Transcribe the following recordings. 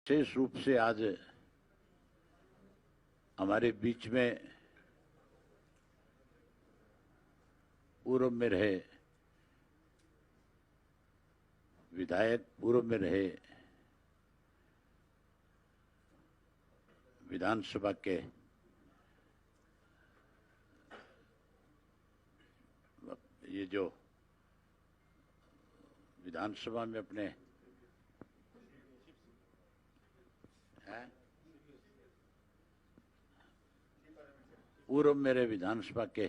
विशेष रूप से आज हमारे बीच में पूर्व में रहे विधायक, पूर्व में रहे विधानसभा के ये जो विधानसभा में अपने पूर्व मेरे विधानसभा के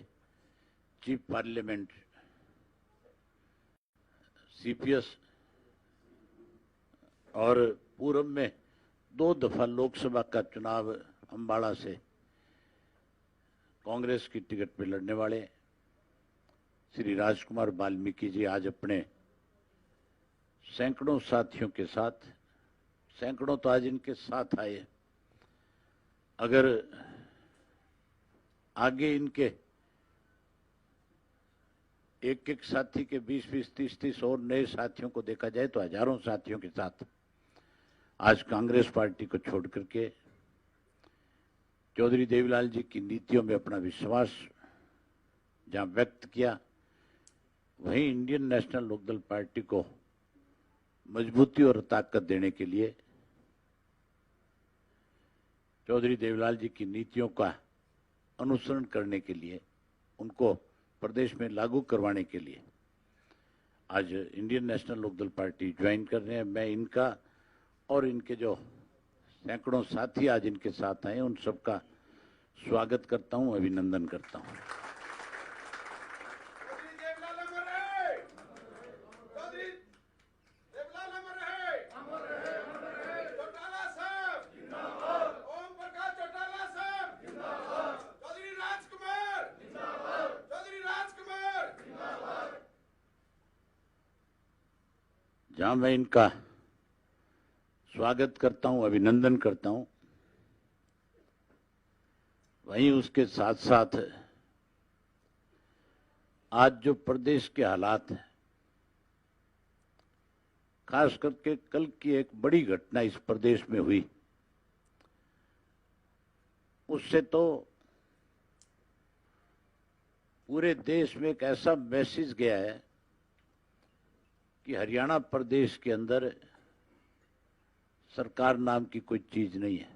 चीफ पार्लियामेंट सीपीएस और पूर्व में 2 दफा लोकसभा का चुनाव अंबाला से कांग्रेस की टिकट पर लड़ने वाले श्री राजकुमार वाल्मीकि जी आज अपने सैकड़ों साथियों के साथ, सैकड़ों तो आज इनके साथ आए, अगर आगे इनके एक साथी के 20-20, 30-30 और नए साथियों को देखा जाए तो हजारों साथियों के साथ आज कांग्रेस पार्टी को छोड़ करके चौधरी देवीलाल जी की नीतियों में अपना विश्वास जहां व्यक्त किया, वहीं इंडियन नेशनल लोकदल पार्टी को मजबूती और ताकत देने के लिए चौधरी देवीलाल जी की नीतियों का अनुसरण करने के लिए, उनको प्रदेश में लागू करवाने के लिए आज Indian National Lokdal party join कर रहे हैं। मैं इनका और इनके जो सैकड़ों साथी आज इनके साथ आए, उन सबका स्वागत करता हूं, अभिनंदन करता हूं। जहां मैं इनका स्वागत करता हूं, अभिनंदन करता हूं, वहीं उसके साथ साथ आज जो प्रदेश के हालात हैं, खास करके कल की एक बड़ी घटना इस प्रदेश में हुई, उससे तो पूरे देश में एक ऐसा मैसेज गया है कि हरियाणा प्रदेश के अंदर सरकार नाम की कोई चीज नहीं है।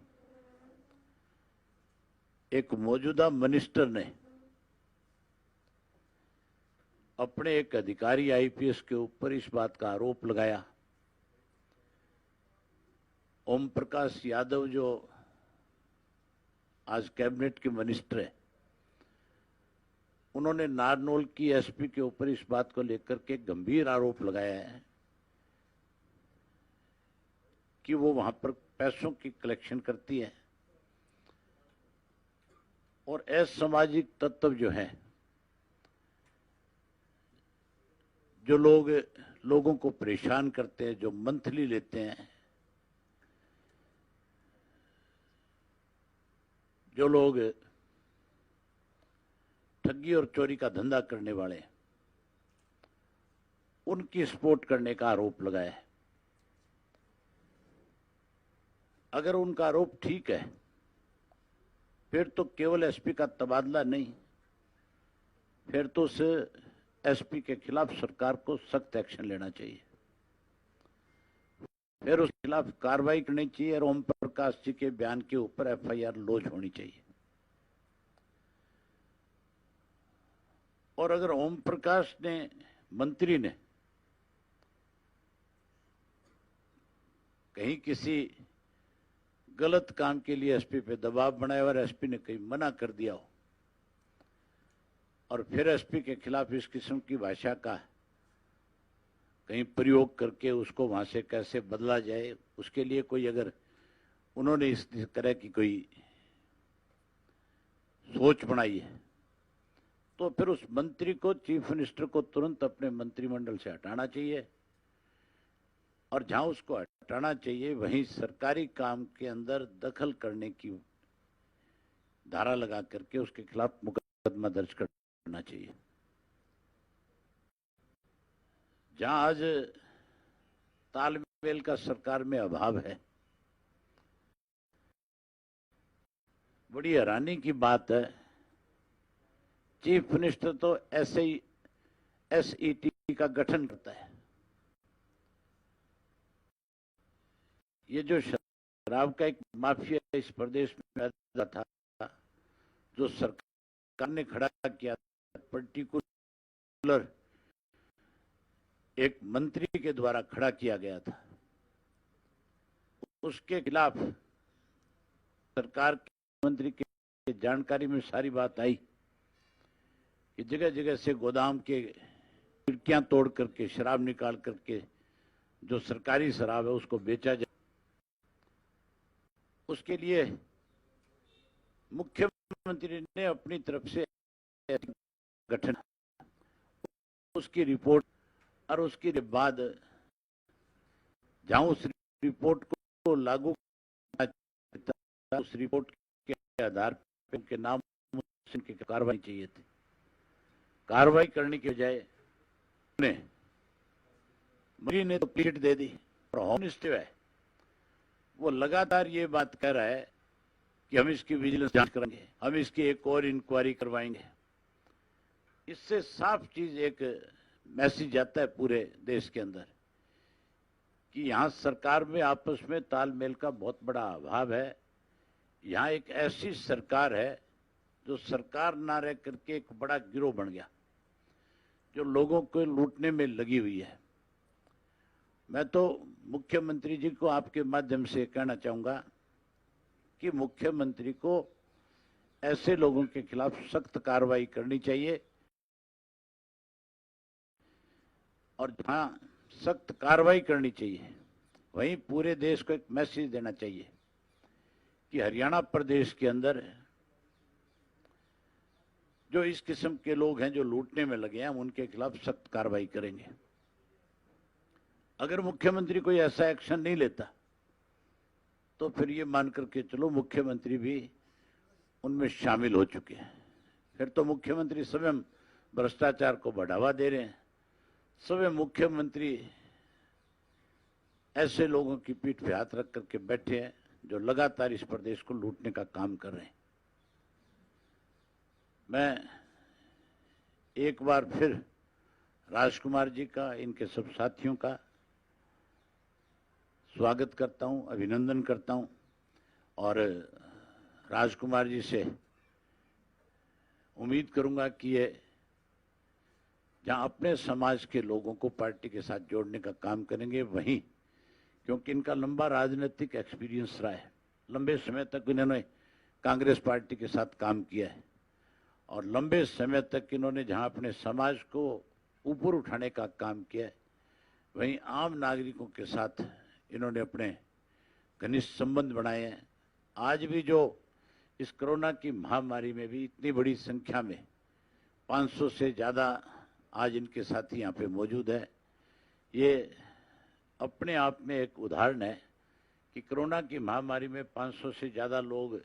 एक मौजूदा मिनिस्टर ने अपने एक अधिकारी आईपीएस के ऊपर इस बात का आरोप लगाया। ओम प्रकाश यादव जो आज कैबिनेट के मिनिस्टर है, उन्होंने नारनौल की एसपी के ऊपर इस बात को लेकर के गंभीर आरोप लगाया है कि वो वहां पर पैसों की कलेक्शन करती है और असामाजिक तत्व जो है, जो लोगों को परेशान करते हैं, जो मंथली लेते हैं, जो लोग ठगी और चोरी का धंधा करने वाले हैं, उनकी सपोर्ट करने का आरोप लगाया है। अगर उनका आरोप ठीक है, फिर तो केवल एसपी का तबादला नहीं, फिर तो उस एसपी के खिलाफ सरकार को सख्त एक्शन लेना चाहिए, फिर उसके खिलाफ कार्रवाई करनी चाहिए और ओम प्रकाश जी के बयान के ऊपर एफआईआर लॉन्च होनी चाहिए। और अगर ओम प्रकाश ने, मंत्री ने, कहीं किसी गलत काम के लिए एसपी पे दबाव बनाया और एसपी ने कहीं मना कर दिया हो और फिर एसपी के खिलाफ इस किस्म की भाषा का कहीं प्रयोग करके उसको वहां से कैसे बदला जाए, उसके लिए कोई अगर उन्होंने इस तरह की कोई सोच बनाई है, तो फिर उस मंत्री को, चीफ मिनिस्टर को तुरंत अपने मंत्रिमंडल से हटाना चाहिए और जहां उसको हटाना चाहिए वहीं सरकारी काम के अंदर दखल करने की धारा लगा करके उसके खिलाफ मुकदमा दर्ज करना चाहिए। जहां आज तालमेल का सरकार में अभाव है, बड़ी हैरानी की बात है, चीफ मिनिस्टर तो ऐसे ही SET का गठन करता है। ये जो शराब का एक माफिया इस प्रदेश में पैदा था, जो सरकार ने खड़ा किया, पर्टिकुलर एक मंत्री के द्वारा खड़ा किया गया था, उसके खिलाफ सरकार के मंत्री के जानकारी में सारी बात आई कि जगह जगह से गोदाम के खिड़कियां तोड़ करके शराब निकाल करके जो सरकारी शराब है उसको बेचा जाए। उसके लिए मुख्यमंत्री ने अपनी तरफ से गठन, उसकी रिपोर्ट और उसके बाद जहां उस रिपोर्ट को लागू, उस रिपोर्ट के आधार पर उनके नाम की कार्रवाई चाहिए थी। कार्रवाई करने के बजाय मंत्री ने तो पीट दे दी। और होम मिनिस्टर है, वो लगातार ये बात कह रहा है कि हम इसकी विजिलेंस जांच करेंगे, हम इसकी एक और इंक्वायरी करवाएंगे। इससे साफ चीज एक मैसेज आता है पूरे देश के अंदर कि यहां सरकार में आपस में तालमेल का बहुत बड़ा अभाव है। यहां एक ऐसी सरकार है जो सरकार ना रह करके एक बड़ा गिरोह बन गया, जो लोगों को लूटने में लगी हुई है। मैं तो मुख्यमंत्री जी को आपके माध्यम से कहना चाहूंगा कि मुख्यमंत्री को ऐसे लोगों के खिलाफ सख्त कार्रवाई करनी चाहिए, और जहां सख्त कार्रवाई करनी चाहिए वहीं पूरे देश को एक मैसेज देना चाहिए कि हरियाणा प्रदेश के अंदर जो इस किस्म के लोग हैं जो लूटने में लगे हैं, उनके खिलाफ सख्त कार्रवाई करेंगे। अगर मुख्यमंत्री कोई ऐसा एक्शन नहीं लेता तो फिर ये मान करके चलो मुख्यमंत्री भी उनमें शामिल हो चुके हैं। फिर तो मुख्यमंत्री स्वयं भ्रष्टाचार को बढ़ावा दे रहे हैं, स्वयं मुख्यमंत्री ऐसे लोगों की पीठ पे हाथ रख करके बैठे हैं जो लगातार इस प्रदेश को लूटने का काम कर रहे हैं। मैं एक बार फिर राजकुमार जी का, इनके सब साथियों का स्वागत करता हूं, अभिनंदन करता हूं, और राजकुमार जी से उम्मीद करूंगा कि ये जहां अपने समाज के लोगों को पार्टी के साथ जोड़ने का काम करेंगे, वहीं क्योंकि इनका लंबा राजनीतिक एक्सपीरियंस रहा है, लंबे समय तक इन्होंने कांग्रेस पार्टी के साथ काम किया है, और लंबे समय तक इन्होंने जहां अपने समाज को ऊपर उठाने का काम किया है, वहीं आम नागरिकों के साथ इन्होंने अपने घनिष्ठ संबंध बनाए हैं। आज भी जो इस कोरोना की महामारी में भी इतनी बड़ी संख्या में 500 से ज़्यादा आज इनके साथी यहाँ पे मौजूद है, ये अपने आप में एक उदाहरण है कि कोरोना की महामारी में 500 से ज़्यादा लोग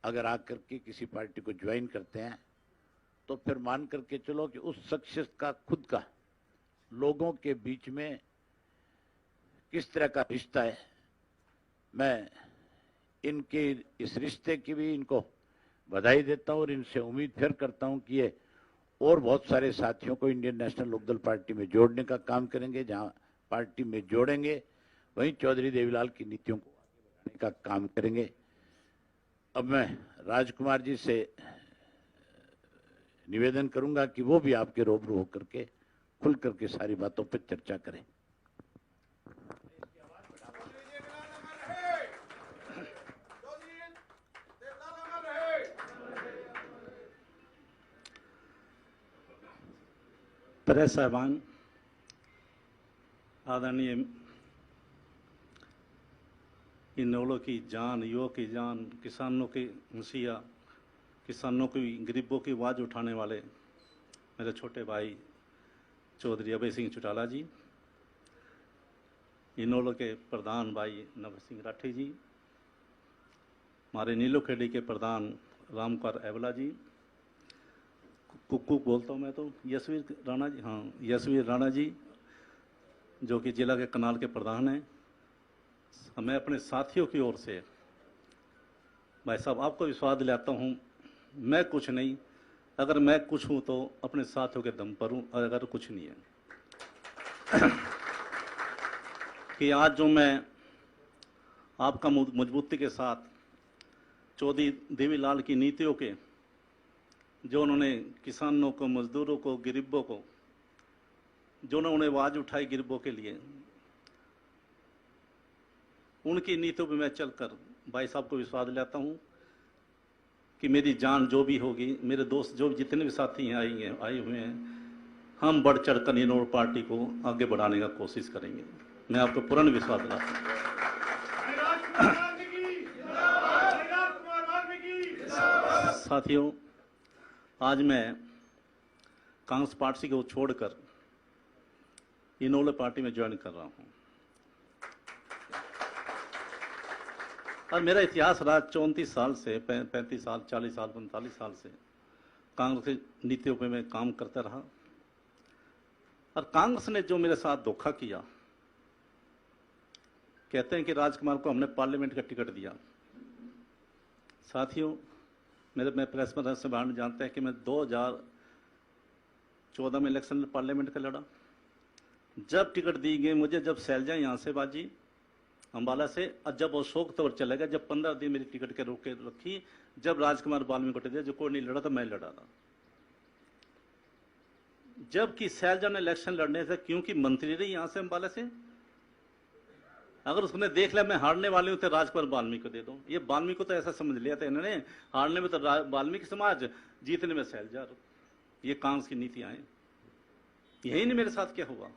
अगर आकर के किसी पार्टी को ज्वाइन करते हैं तो फिर मान करके चलो कि उस शख्सियत का खुद का लोगों के बीच में किस तरह का रिश्ता है। मैं इनके इस रिश्ते की भी इनको बधाई देता हूं और इनसे उम्मीद फिर करता हूं कि ये और बहुत सारे साथियों को इंडियन नेशनल लोकदल पार्टी में जोड़ने का काम करेंगे। जहां पार्टी में जोड़ेंगे वहीं चौधरी देवीलाल की नीतियों को आगे बढ़ाने का काम करेंगे। अब मैं राजकुमार जी से निवेदन करूंगा कि वो भी आपके रूबरू होकर के खुल करके सारी बातों पर चर्चा करें। प्रेस साहबान, आदरणीय इन लोगों की जान, युवाओं की जान, किसानों की हंसिया, किसानों की, गरीबों की आवाज़ उठाने वाले मेरे छोटे भाई चौधरी अभय सिंह चौटाला जी, इन लोगों के प्रधान भाई नव सिंह राठी जी, हमारे नीलो खेड़ी के प्रधान रामकुमार एवला जी, कुक्कू बोलता हूँ मैं तो, यशवीर राणा जी, हाँ यशवीर राणा जी जो कि जिला के कनाल के प्रधान हैं। हमें अपने साथियों की ओर से भाई साहब, आपको विश्वास दिलाता हूँ, मैं कुछ नहीं, अगर मैं कुछ हूँ तो अपने साथियों के दम पर हूँ, और अगर कुछ नहीं है। कि आज जो मैं आपका मजबूती के साथ चौधरी देवीलाल की नीतियों के, जो उन्होंने किसानों को, मजदूरों को, गरीबों को, जो उन्होंने आवाज उठाई गरीबों के लिए, उनकी नीतियों पे मैं चलकर भाई साहब को विश्वास दिलाता हूं कि मेरी जान जो भी होगी, मेरे दोस्त जो जितने भी साथी हैं आए हुए हैं, हम बढ़ चढ़कर इनोड पार्टी को आगे बढ़ाने का कोशिश करेंगे। मैं आपको पूर्ण विश्वास दिलाता हूं। साथियों, आज मैं कांग्रेस पार्टी को छोड़कर इनोले पार्टी में ज्वाइन कर रहा हूं। और मेरा इतिहास रहा 34 साल से 35 साल, 40 साल, 45 साल से कांग्रेस की नीतियों पे मैं काम करता रहा। और कांग्रेस ने जो मेरे साथ धोखा किया, कहते हैं कि राजकुमार को हमने पार्लियामेंट का टिकट दिया। साथियों, मैं प्रेस में से बाहर जानते हैं कि मैं 2014 में इलेक्शन में पार्लियामेंट का लड़ा। जब टिकट दी गई मुझे, जब सैलजा यहां से बाजी अंबाला से, और जब अशोक तौर चला गया, जब 15 दिन मेरी टिकट के रोक के रखी, जब राजकुमार वाल्मीकि को दिया, जो कोई नहीं लड़ा था, मैं लड़ा था। जबकि सैलजा ने इलेक्शन लड़ने से, क्योंकि मंत्री रही यहां से अंबाला से, अगर उसने देख लिया मैं हारने वाली हूं तो राजकुमार वाल्मीकि को दे दो। ये वाल्मीकि को तो ऐसा समझ लिया था इन्होंने, हारने में तो वाल्मीकि समाज, जीतने में सैलजा। ये कांग्रेस की नीतियां हैं। यही नहीं मेरे साथ क्या हुआ।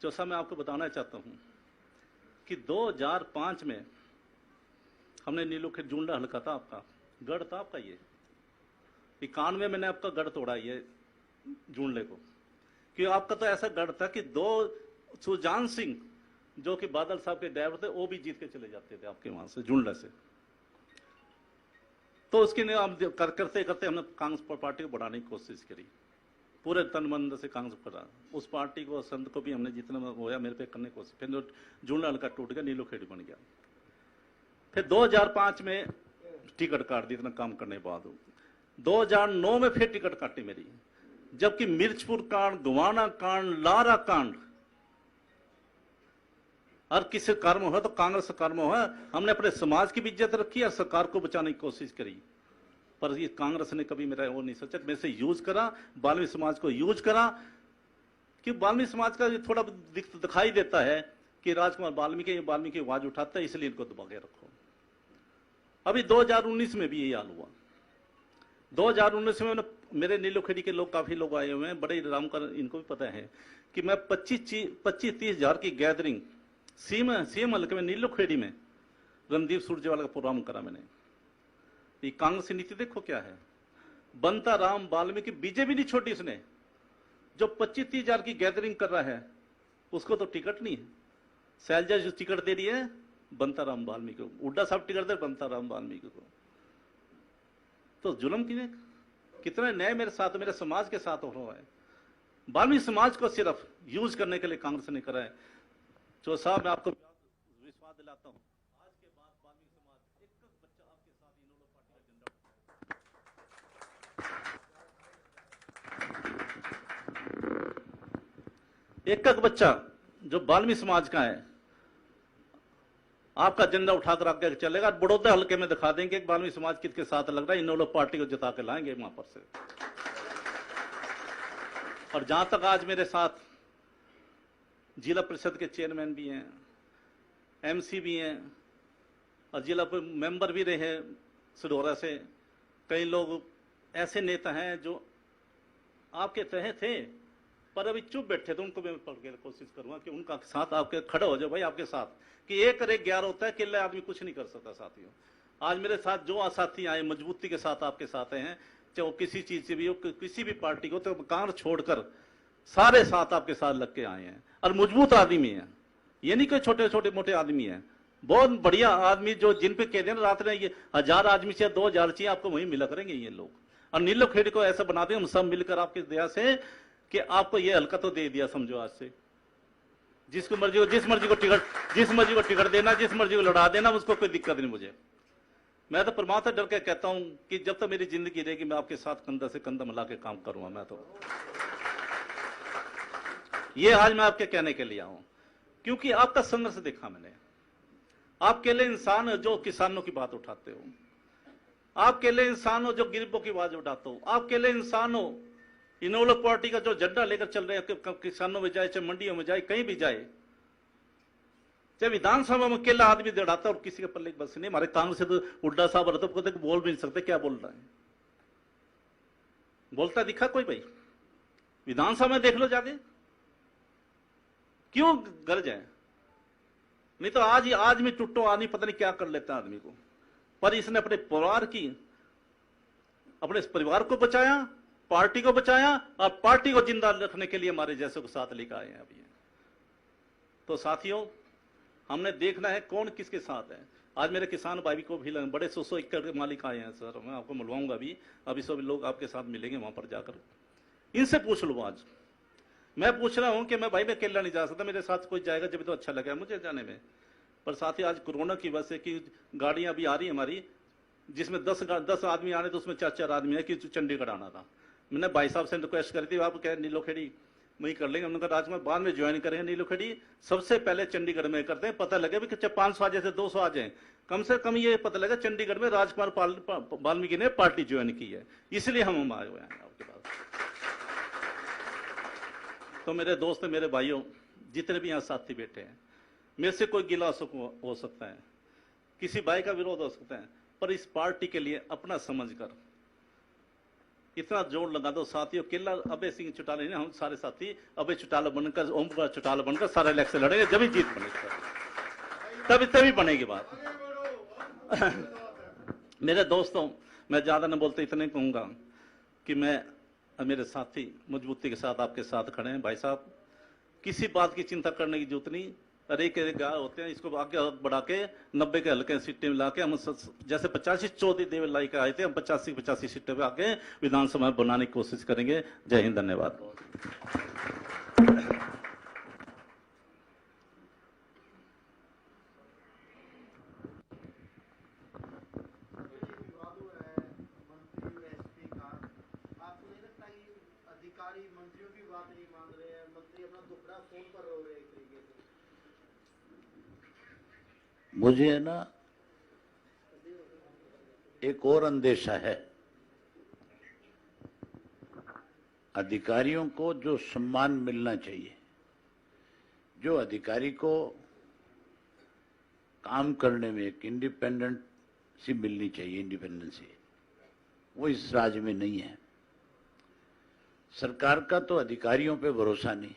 चौथा, मैं आपको बताना चाहता हूं कि 2005 में हमने नीलू के जूंडा हल्का था, आपका गढ़ था, आपका ये 91 मैंने आपका गढ़ तोड़ा ये जूंडे को, कि आपका तो ऐसा गढ़ था कि 2 सुजान सिंह जो कि बादल साहब के ड्राइवर थे, वो भी जीत के चले जाते थे आपके वहां से जुंडा से। तो उसकी करते करते हमने कांग्रेस पार्टी को बढ़ाने की कोशिश करी, पूरे तन मन से कांग्रेस करा। उस पार्टी को, संत को भी हमने जितना होया मेरे पे करने की कोशिश, फिर जुंडा हल्का टूट गया, नीलो खेड़ी बन गया। फिर 2005 में टिकट काट दी, इतना काम करने के बाद। 2009 में फिर टिकट काटी मेरी, जबकि मिर्चपुर कांड, गुवाना कांड, लारा कांड, और किसी कर्म हो तो कांग्रेस कर्म हो, हमने अपने समाज की भी इज्जत रखी और सरकार को बचाने की कोशिश करी। पर ये कांग्रेस ने कभी मेरा वो नहीं सोचा, मेरे से यूज करा, वाल्मीकि समाज को यूज करा, कि वाल्मीकि समाज का थोड़ा दिखाई देता है कि राजकुमार वाल्मीकि आवाज उठाता है, इसलिए इनको दबा के रखो। अभी 2019 में भी यही हाल हुआ। 2019 में मेरे नीलोखेड़ी के लोग, काफी लोग आए हुए हैं, बड़े राम का इनको भी पता है कि मैं 25-30 हजार की गैदरिंग सीएम हल्के में नीलोखेड़ी में रणदीप सुरजेवाला का प्रोग्राम करा मैंने। ये कांग्रेस की नीति देखो क्या है। बनता राम वाल्मीकि बीजेपी नहीं छोड़ी उसने, जो 25-30 हजार की गैदरिंग कर रहा है उसको तो टिकट नहीं है। सैलजा जो टिकट दे रही है बनता राम वाल्मीकि को, हुड्डा साहब टिकट दे बनता राम वाल्मीकि को। तो जुल्म कितना न्याय मेरे साथ, मेरे समाज के साथ हो रहा है। वाल्मीकि समाज को सिर्फ यूज करने के लिए कांग्रेस ने करा है। तो साहब, मैं आपको विश्वास दिलाता हूं, आज के बाद वाल्मीकि समाज एक बच्चा आपके साथ इनोलो पार्टी का झंडा, एक बच्चा जो वाल्मीकि समाज का है आपका झंडा उठाकर आगे चलेगा। बड़ौदा हल्के में दिखा देंगे कि वाल्मीकि समाज किसके साथ लग रहा है, इनोलो पार्टी को जिता के लाएंगे वहां पर से। और जहां तक आज मेरे साथ जिला परिषद के चेयरमैन भी हैं, एमसी भी हैं, और जिला मेंबर भी रहे सिडोरा से। कई लोग ऐसे नेता हैं जो आपके तहे थे पर अभी चुप बैठे थे, उनको मैं पढ़ के कोशिश करूंगा कि उनका साथ आपके खड़े हो जाओ भाई, आपके साथ। कि 1 और 1 11 होता है, अकेले आदमी कुछ नहीं कर सकता। साथियों, आज मेरे साथ जो साथी आए मजबूती के साथ आपके साथ हैं, चाहे वो किसी चीज से भी हो, किसी भी पार्टी को, तो कांग्रेस छोड़कर सारे साथ आपके साथ लग के आए हैं और मजबूत आदमी है। ये नहीं कोई छोटे छोटे मोटे आदमी है, बहुत बढ़िया आदमी, जो जिन पे कह देना रात में ये 1000 आदमी चाहिए, 2000 चाहिए, आपको वहीं मिला करेंगे ये लोग। और नीलोखेड़ी को ऐसा बना दें हम सब मिलकर आपकी दया से कि आपको ये हल्का तो दे दिया समझो आज से। जिस मर्जी को टिकट देना, जिस मर्जी को लड़ा देना, उसको कोई दिक्कत नहीं मुझे। मैं तो परमात्मा डर के कहता हूं कि जब तक मेरी जिंदगी रहेगी मैं आपके साथ कंधा से कंधा मिला के काम करूंगा। मैं तो ये आज मैं आपके कहने के लिए आऊं क्योंकि आपका संघर्ष देखा मैंने। आप अकेले इंसान हो जो किसानों की बात उठाते हो, आप अकेले इंसान हो जो गरीबों की आवाज उठाते हो, आप अकेले इंसान हो इनेलो पार्टी का जो झंडा लेकर चल रहे हैं, किसानों में जाए चाहे मंडियों में जाए कहीं भी जाए, चाहे विधानसभा में अकेला आदमी दौड़ाता और किसी के पल्ले बस नहीं। हमारे कांग्रेस से तो उड्डा साहब रहते कहते बोल भी नहीं सकते, क्या बोल रहा है, बोलता दिखा कोई भाई? विधानसभा में देख लो जाके, क्यों गरज है? नहीं तो आज में टुट्टो आदमी पता नहीं क्या कर लेता है आदमी को, पर इसने अपने परिवार की, अपने परिवार को बचाया, पार्टी को बचाया और पार्टी को जिंदा रखने के लिए हमारे जैसे को साथ लेकर आए हैं अभी। तो साथियों, हमने देखना है कौन किसके साथ है। आज मेरे किसान भाई को भी बड़े 100 एकड़ के मालिक आए हैं सर, मैं आपको मिलवाऊंगा अभी सब लोग आपके साथ मिलेंगे वहां पर जाकर, इनसे पूछ लो। आज मैं पूछ रहा हूं कि मैं भाई मैं अकेला नहीं जा सकता, मेरे साथ कोई जाएगा जब तो अच्छा लगेगा मुझे जाने में। पर साथ ही आज कोरोना की वजह से कि गाड़ियां भी आ रही हमारी, जिसमें 10 आदमी आने तो उसमें 4 आदमी है कि चंडीगढ़ आना था। मैंने भाई साहब से रिक्वेस्ट करी थी, आप कह नीलोखेड़ी वही कर लेंगे, उन्होंने कहा राजकुमार बाद में ज्वाइन करेंगे नीलोखेड़ी, सबसे पहले चंडीगढ़ में करते हैं, पता लगे भी 500 आ जाए से 200 आ जाए, कम से कम ये पता लगा चंडीगढ़ में राजकुमार वाल्मीकि ने पार्टी ज्वाइन की है, इसलिए हम आए हुए हैं आपके पास। तो मेरे दोस्त, मेरे भाइयों, जितने भी यहाँ साथी बैठे हैं, मेरे से कोई गिला हो सकता है, किसी भाई का विरोध हो सकता है, पर इस पार्टी के लिए अपना समझकर इतना जोर लगा दो साथियों। केला अभय सिंह चौटाला ने, हम सारे साथी अभय चौटाला बनकर, ओम प्रकाश चौटाला बनकर सारे इलेक्शन लड़ेंगे, जब ही जीत बनेगी, तभी बनेगी बात। मेरे दोस्तों, मैं ज्यादा न बोलते इतने कहूंगा कि मैं मेरे साथी मजबूती के साथ आपके साथ खड़े हैं। भाई साहब, किसी बात की चिंता करने की जरूरत नहीं, अरे के गाय होते हैं, इसको आगे बढ़ा के 90 के हल्के सीटें मिला के हम जैसे 85 चौधरी देव लाई के आए थे, हम 85 सीटें पे आके विधानसभा बनाने की कोशिश करेंगे। जय हिंद, धन्यवाद। अधिकारी मंत्रियों की बात नहीं मान रहे हैं, मंत्री अपना दुखड़ा फोन पर रो रहे हैं एक तरीके से। मुझे है ना एक और अंदेशा है, अधिकारियों को जो सम्मान मिलना चाहिए, जो अधिकारी को काम करने में एक इंडिपेंडेंसी मिलनी चाहिए, इंडिपेंडेंसी, वो इस राज्य में नहीं है। सरकार का तो अधिकारियों पे भरोसा नहीं,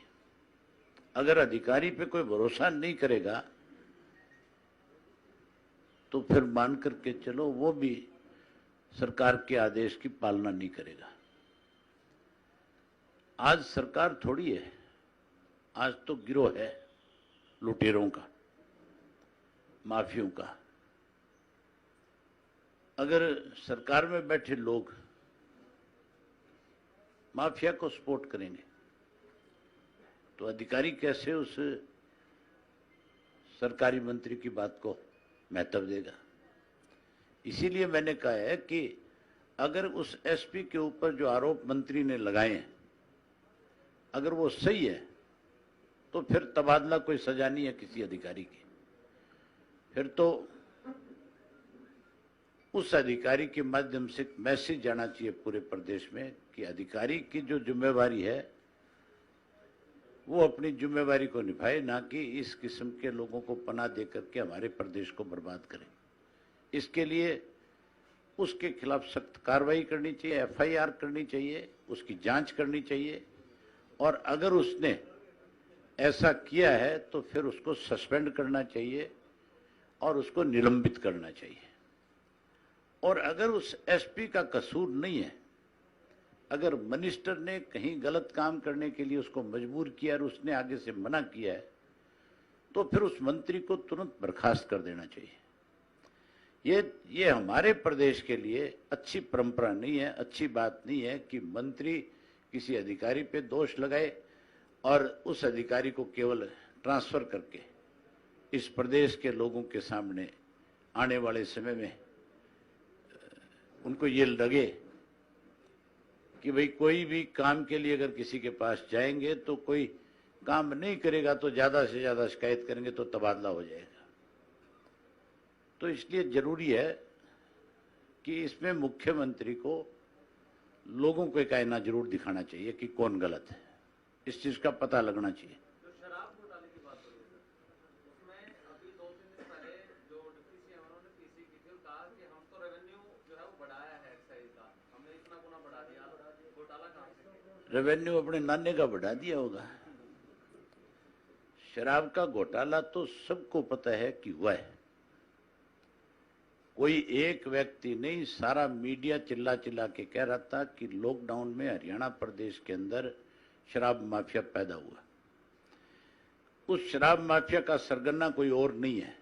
अगर अधिकारी पे कोई भरोसा नहीं करेगा तो फिर मान करके चलो वो भी सरकार के आदेश की पालना नहीं करेगा। आज सरकार थोड़ी है, आज तो गिरोह है लुटेरों का, माफियों का। अगर सरकार में बैठे लोग माफिया को सपोर्ट करेंगे तो अधिकारी कैसे उस सरकारी मंत्री की बात को महत्व देगा? इसीलिए मैंने कहा है कि अगर उस एसपी के ऊपर जो आरोप मंत्री ने लगाए हैं अगर वो सही है तो फिर तबादला कोई सजा नहीं है किसी अधिकारी की, फिर तो उस अधिकारी के माध्यम से मैसेज जाना चाहिए पूरे प्रदेश में कि अधिकारी की जो जिम्मेवारी है वो अपनी जिम्मेवारी को निभाए, ना कि इस किस्म के लोगों को पनाह दे करके हमारे प्रदेश को बर्बाद करें। इसके लिए उसके खिलाफ सख्त कार्रवाई करनी चाहिए, एफआईआर करनी चाहिए, उसकी जांच करनी चाहिए, और अगर उसने ऐसा किया है तो फिर उसको सस्पेंड करना चाहिए और उसको निलंबित करना चाहिए। और अगर उस एसपी का कसूर नहीं है, अगर मिनिस्टर ने कहीं गलत काम करने के लिए उसको मजबूर किया और उसने आगे से मना किया है तो फिर उस मंत्री को तुरंत बर्खास्त कर देना चाहिए। ये हमारे प्रदेश के लिए अच्छी परंपरा नहीं है, अच्छी बात नहीं है कि मंत्री किसी अधिकारी पे दोष लगाए और उस अधिकारी को केवल ट्रांसफर करके इस प्रदेश के लोगों के सामने आने वाले समय में उनको ये लगे कि भाई कोई भी काम के लिए अगर किसी के पास जाएंगे तो कोई काम नहीं करेगा तो ज्यादा से ज्यादा शिकायत करेंगे तो तबादला हो जाएगा। तो इसलिए जरूरी है कि इसमें मुख्यमंत्री को लोगों को एक आईना जरूर दिखाना चाहिए कि कौन गलत है, इस चीज का पता लगना चाहिए। जो शराब घोटाले की बात हो रही है उसमें अभी 2-3 दिन पहले जो डिप्टी सीएम उन्होंने पीसी की थी और कहा कि हम तो रेवेन्यू जो है वो बढ़ाया है एक्साइज का, हमने इतना गुना बढ़ा दिया, घोटाला कहां से किया? रेवेन्यू अपने नाने का बढ़ा दिया होगा। शराब का घोटाला तो सबको पता है कि हुआ है, कोई एक व्यक्ति नहीं, सारा मीडिया चिल्ला चिल्ला के कह रहा था कि लॉकडाउन में हरियाणा प्रदेश के अंदर शराब माफिया पैदा हुआ। उस शराब माफिया का सरगना कोई और नहीं है,